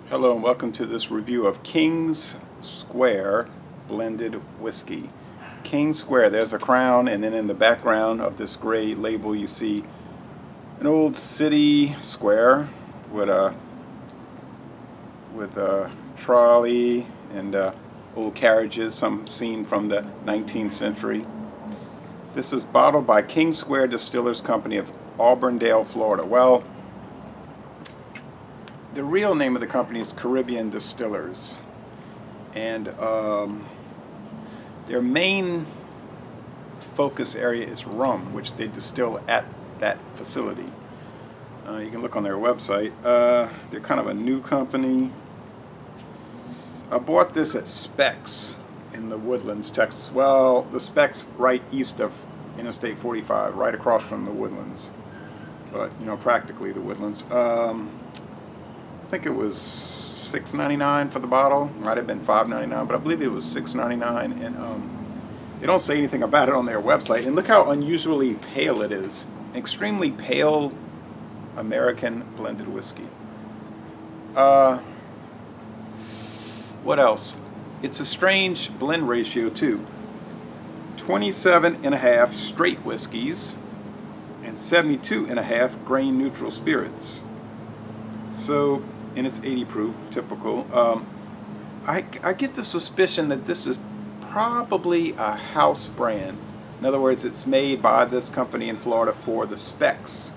Hello and welcome to this review of King's Square blended whiskey. King Square, there's a crown, and then in the background of this gray label you see an old city square with a trolley and old carriages, some seen from the 19th century. This is bottled by King Square Distillers Company of Auburndale, Florida. Well, the real name of the company is Caribbean Distillers, and their main focus area is rum, which they distill at that facility. You can look on their website. They're kind of a new company. I bought this at Specs in the Woodlands, Texas. Well, the Specs right east of Interstate 45, right across from the Woodlands, but practically the Woodlands. I think it was $6.99 for the bottle. Might have been $5.99, but I believe it was $6.99. And they don't say anything about it on their website. And look how unusually pale it is. Extremely pale American blended whiskey. What else? It's a strange blend ratio too. 27.5 straight whiskeys and 72.5 grain neutral spirits. So, and it's 80 proof, typical. I get the suspicion that this is probably a house brand. In other words, it's made by this company in Florida for the Specs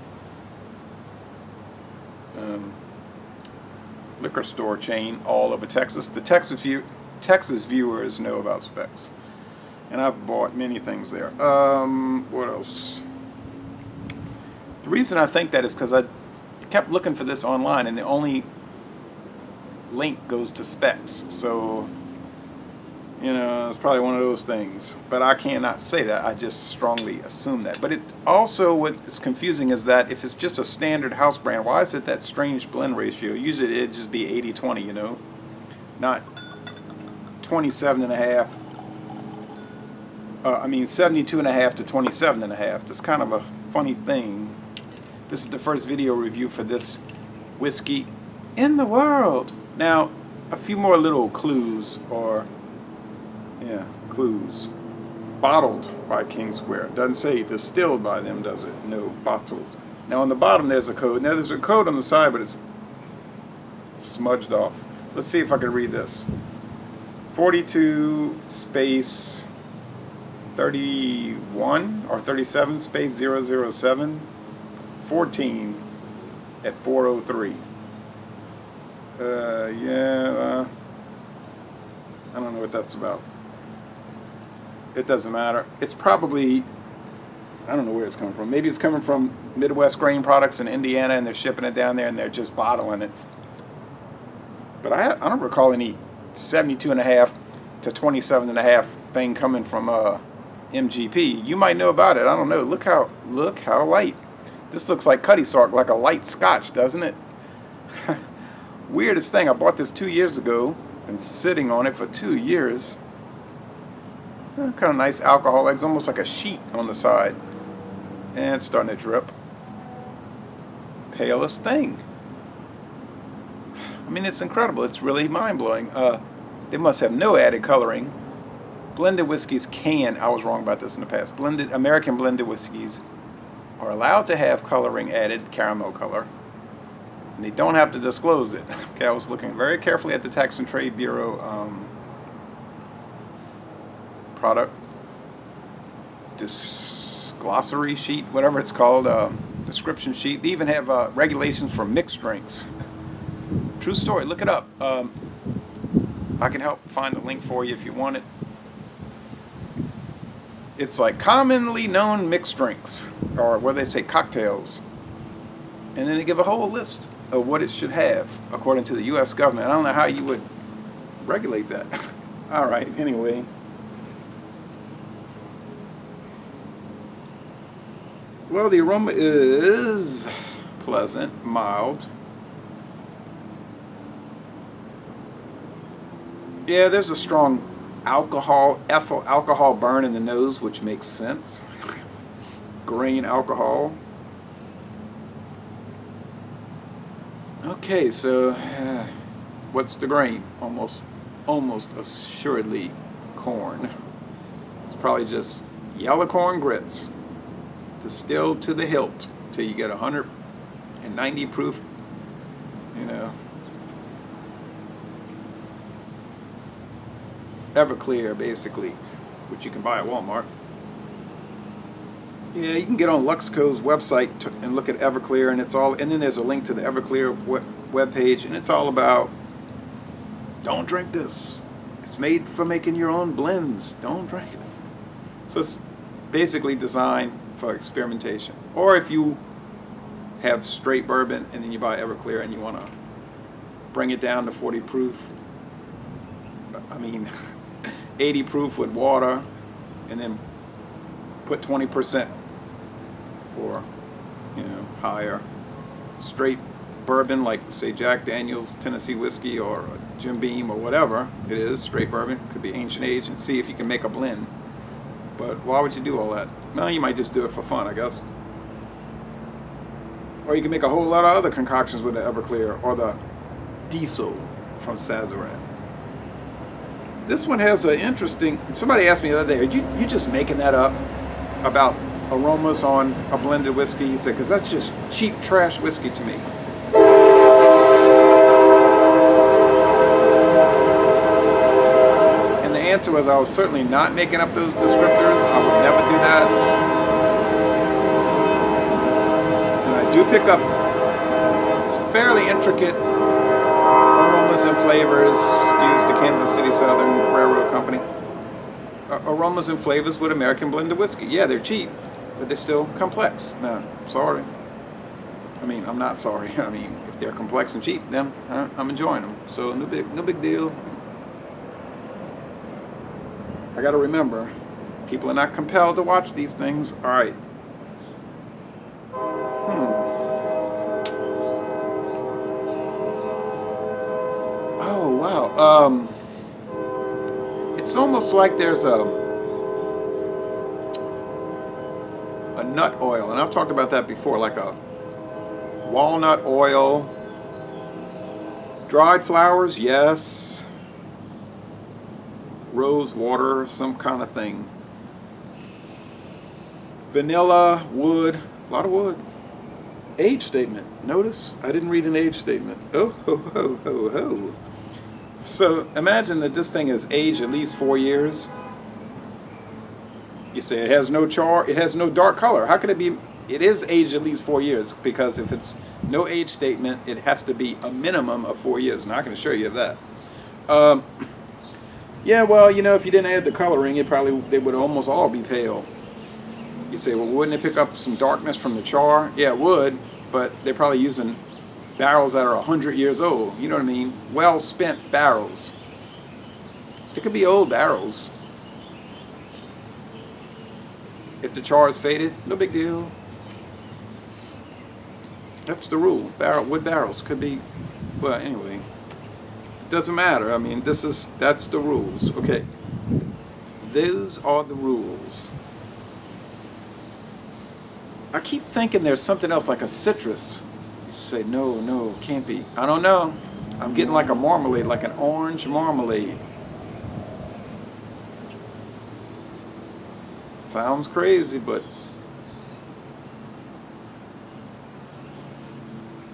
liquor store chain all over Texas. The Texas viewers know about Specs, and I've bought many things there. What else? The reason I think that is because I kept looking for this online, and the only link goes to Specs. So, it's probably one of those things. But I cannot say that. I just strongly assume that. But it also, what is confusing is that if it's just a standard house brand, why is it that strange blend ratio? Usually it'd just be 80-20, not 27.5. 72.5 to 27.5. That's kind of a funny thing. This is the first video review for this whiskey in the world. Now, a few more little clues, clues. Bottled by King Square. Doesn't say distilled by them, does it? No, bottled. Now on the bottom there's a code. Now there's a code on the side, but it's smudged off. Let's see if I can read this. 42 space 31 or 37 space 007. 14 at 4:03. I don't know what that's about. It doesn't matter. It's probably, I don't know where it's coming from. Maybe it's coming from Midwest Grain Products in Indiana, and they're shipping it down there, and they're just bottling it. But I don't recall any 72.5 to 27.5 thing coming from MGP. You might know about it. I don't know. Look how light. This looks like Cutty Sark, like a light scotch, doesn't it? Weirdest thing, I bought this 2 years ago, been sitting on it for 2 years. Kind of nice alcohol, it's almost like a sheet on the side. And it's starting to drip. Palest thing. I mean, it's incredible, it's really mind-blowing. They must have no added coloring. Blended whiskeys I was wrong about this in the past, American blended whiskeys are allowed to have coloring added, caramel color, and they don't have to disclose it. Okay, I was looking very carefully at the Tax and Trade Bureau product glossary sheet, whatever it's called, description sheet. They even have regulations for mixed drinks. True story, look it up. I can help find the link for you if you want it. It's like commonly known mixed drinks, or what they say, cocktails. And then they give a whole list of what it should have, according to the U.S. government. I don't know how you would regulate that. All right, anyway. Well, the aroma is pleasant, mild. Yeah, there's a strong ethyl alcohol burn in the nose, which makes sense. Grain alcohol. Okay, so What's the grain? Almost assuredly corn. It's probably just yellow corn grits, distilled to the hilt till you get 190 proof, you know, Everclear basically, which you can buy at Walmart. Yeah, you can get on Luxco's website and look at Everclear, and it's all. And then there's a link to the Everclear webpage, and it's all about don't drink this. It's made for making your own blends. Don't drink it. So it's basically designed for experimentation. Or if you have straight bourbon and then you buy Everclear and you want to bring it down to 40 proof, 80 proof with water, and then put 20% or higher straight bourbon, like say Jack Daniel's Tennessee whiskey or Jim Beam or whatever it is, straight bourbon, could be ancient age, and see if you can make a blend. But why would you do all that? Well, you might just do it for fun, I guess. Or you can make a whole lot of other concoctions with the Everclear or the Diesel from Sazerac. This one has an interesting. Somebody asked me the other day, "Are you just making that up about aromas on a blended whiskey?" He said, "Because that's just cheap trash whiskey to me." And the answer was, I was certainly not making up those descriptors. I would never do that. And I do pick up fairly intricate aromas and flavors used to Kansas City Southern Railroad Company. Aromas and flavors with American blended whiskey. Yeah, they're cheap, but they're still complex. No, sorry. I'm not sorry. If they're complex and cheap, then I'm enjoying them. So no big deal. I got to remember, people are not compelled to watch these things. All right. Oh wow. It's almost like there's a nut oil, and I've talked about that before, like a walnut oil. Dried flowers, yes. Rose water, some kind of thing. Vanilla, wood, a lot of wood. Age statement. Notice I didn't read an age statement. Oh ho ho ho ho. So imagine that this thing is aged at least 4 years. You say it has no char, it has no dark color. How could it be? It is aged at least 4 years, because if it's no age statement, it has to be a minimum of 4 years. Now I can assure you of that. Yeah, well, if you didn't add the coloring, they would almost all be pale. You say, well, wouldn't it pick up some darkness from the char? Yeah, it would, but they're probably using barrels that are 100 years old. You know what I mean? Well spent barrels. It could be old barrels. If the char is faded, no big deal. That's the rule. Wood barrels could be, well, anyway, it doesn't matter. That's the rules. Okay, those are the rules. I keep thinking there's something else, like a citrus. You say, no, can't be. I don't know. I'm getting like a marmalade, like an orange marmalade. Sounds crazy, but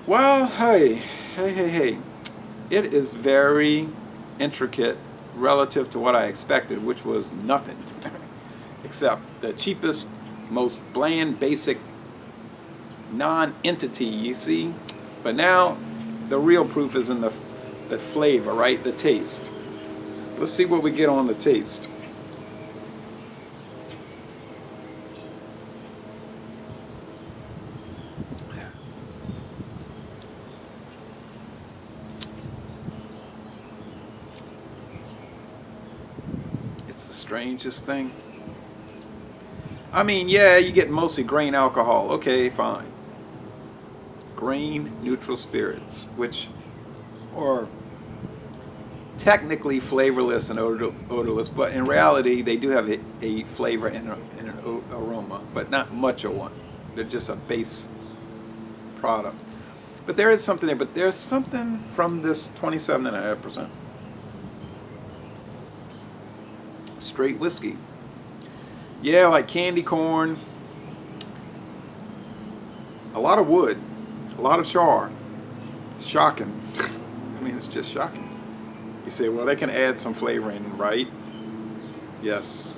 well, hey. It is very intricate relative to what I expected, which was nothing. Except the cheapest, most bland, basic non-entity, you see? But now the real proof is in the flavor, right? The taste. Let's see what we get on the taste. Strangest thing. Yeah, you get mostly grain alcohol. Okay, fine. Grain neutral spirits, which are technically flavorless and odorless, but in reality, they do have a flavor and an aroma, but not much of one. They're just a base product. But there is something there. But there's something from this 27.5%. Straight whiskey. Yeah, like candy corn. A lot of wood. A lot of char. Shocking. I mean, it's just shocking. You say, well, they can add some flavoring, right? Yes.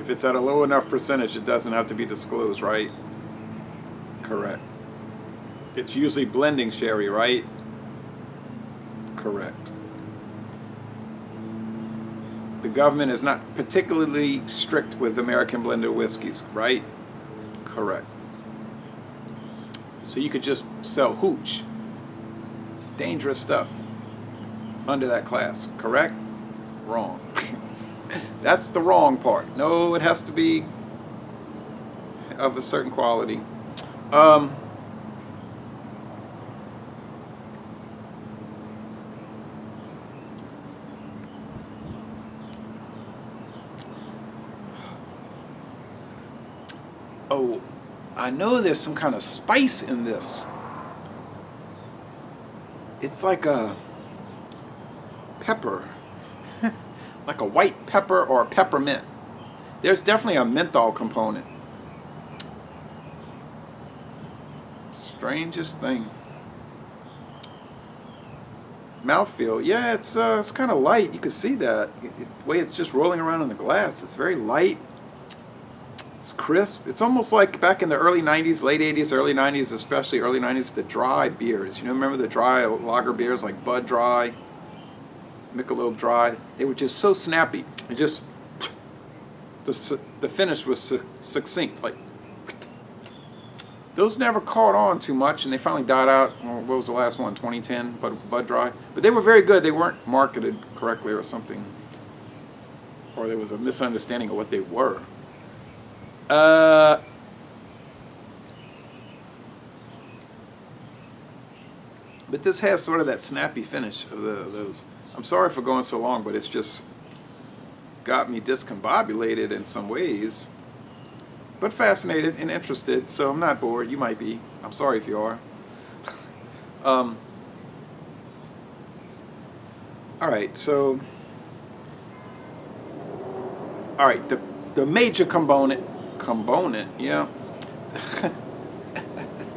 If it's at a low enough percentage, it doesn't have to be disclosed, right? Correct. It's usually blending sherry, right? Correct. The government is not particularly strict with American blended whiskeys, right? Correct. So you could just sell hooch, dangerous stuff, under that class, correct? Wrong. That's the wrong part. No, it has to be of a certain quality. Oh, I know there's some kind of spice in this. It's like a pepper. Like a white pepper or a peppermint. There's definitely a menthol component. Strangest thing. Mouthfeel. Yeah, it's kind of light. You can see that. The way it's just rolling around in the glass. It's very light. It's crisp. It's almost like back in the early 90s, late 80s, early 90s, especially early 90s, the dry beers. You know, remember the dry lager beers like Bud Dry, Michelob Dry? They were just so snappy. It just, the finish was succinct. Like, those never caught on too much, and they finally died out. What was the last one? 2010, Bud Dry. But they were very good. They weren't marketed correctly or something, or there was a misunderstanding of what they were. But this has sort of that snappy finish of those. I'm sorry for going so long, but it's just got me discombobulated in some ways. But fascinated and interested, so I'm not bored. You might be. I'm sorry if you are. All right, so... All right, the major component, yeah.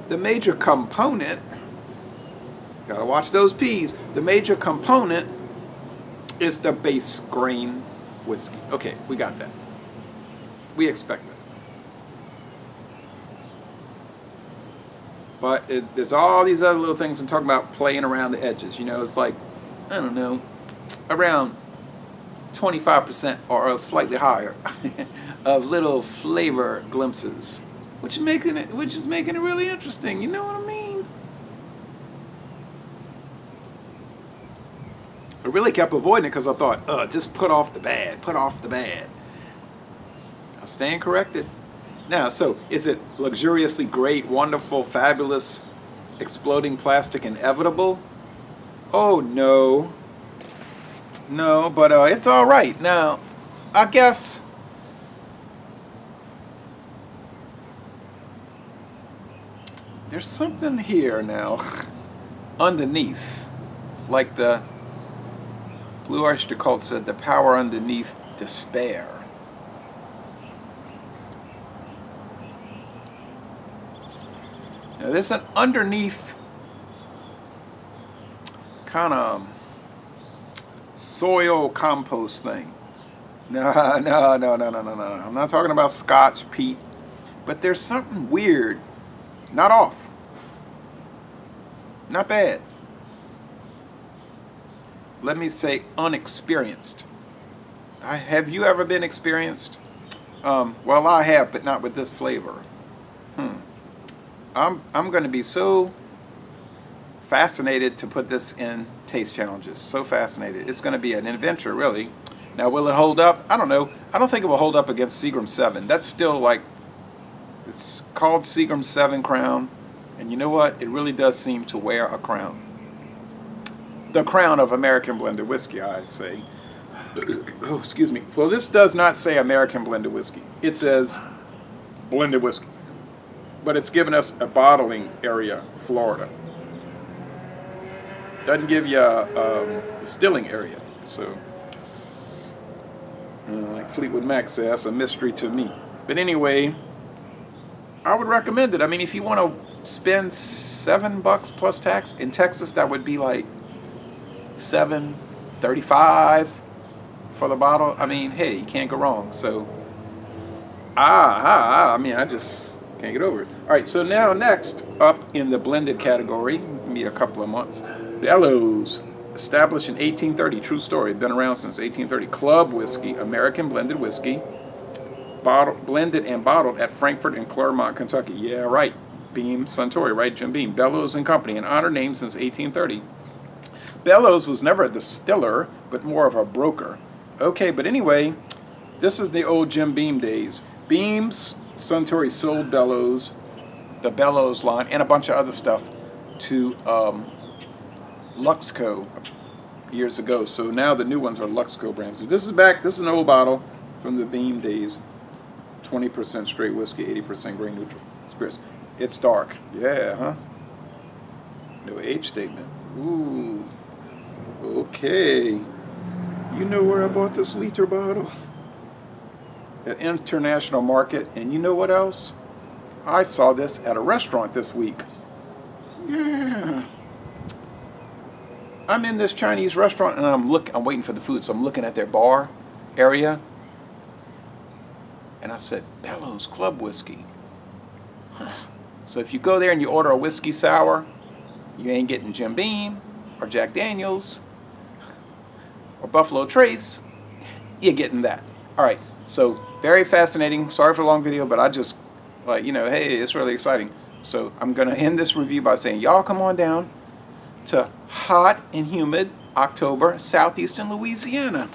The major component, gotta watch those P's. The major component is the base grain whiskey. Okay, we got that. We expect that. But there's all these other little things I'm talking about playing around the edges. You know, it's like, I don't know, around 25% or slightly higher of little flavor glimpses, which is making it really interesting. You know what I mean? I really kept avoiding it because I thought, just put off the bad. I stand corrected. Now, so is it luxuriously great, wonderful, fabulous, exploding plastic, inevitable? Oh no. No, but it's all right. Now, I guess there's something here now underneath, like the Blue Oyster Cult said, the power underneath despair. Now, there's an underneath kind of soil compost thing. No. I'm not talking about Scotch, peat, but there's something weird, not off, not bad. Let me say unexperienced. Have you ever been experienced? Well, I have, but not with this flavor. I'm going to be so fascinated to put this in taste challenges. So fascinated. It's going to be an adventure, really. Now, will it hold up? I don't know. I don't think it will hold up against Seagram 7. That's still like, it's called Seagram 7 Crown. And you know what? It really does seem to wear a crown. The crown of American blended whiskey, I say. Oh, excuse me. Well, this does not say American blended whiskey. It says blended whiskey. but it's giving us a bottling area, Florida. Doesn't give you a distilling area. So, like Fleetwood Mac says, that's a mystery to me. But anyway, I would recommend it. I mean, if you want to spend $7 plus tax in Texas, that would be like $7.35 for the bottle. I mean, hey, you can't go wrong. So, I mean, I just can't get over it. All right, so now next up in the blended category, maybe a couple of months, Bellows, established in 1830. True story, been around since 1830. Club whiskey, American blended whiskey, blended and bottled at Frankfort and Claremont, Kentucky. Yeah, right. Beam Suntory, right? Jim Beam. Bellows and Company, an honor name since 1830. Bellows was never a distiller, but more of a broker. Okay, but anyway, this is the old Jim Beam days. Beam's Suntory sold Bellows, the Bellows line, and a bunch of other stuff to Luxco years ago. So now the new ones are Luxco brands. So this is back. This is an old bottle from the Beam days. 20% straight whiskey, 80% grain neutral spirits. It's dark. Yeah, huh? No age statement. Ooh. Okay. You know where I bought this liter bottle? At International Market. And you know what else? I saw this at a restaurant this week. Yeah. I'm in this Chinese restaurant and I'm waiting for the food, so I'm looking at their bar area. And I said, Bellows Club Whiskey. Huh. So if you go there and you order a whiskey sour, you ain't getting Jim Beam or Jack Daniels or Buffalo Trace. You're getting that. All right. So very fascinating. Sorry for the long video, but I just, hey, it's really exciting. So I'm going to end this review by saying, y'all come on down to hot and humid October, southeastern Louisiana.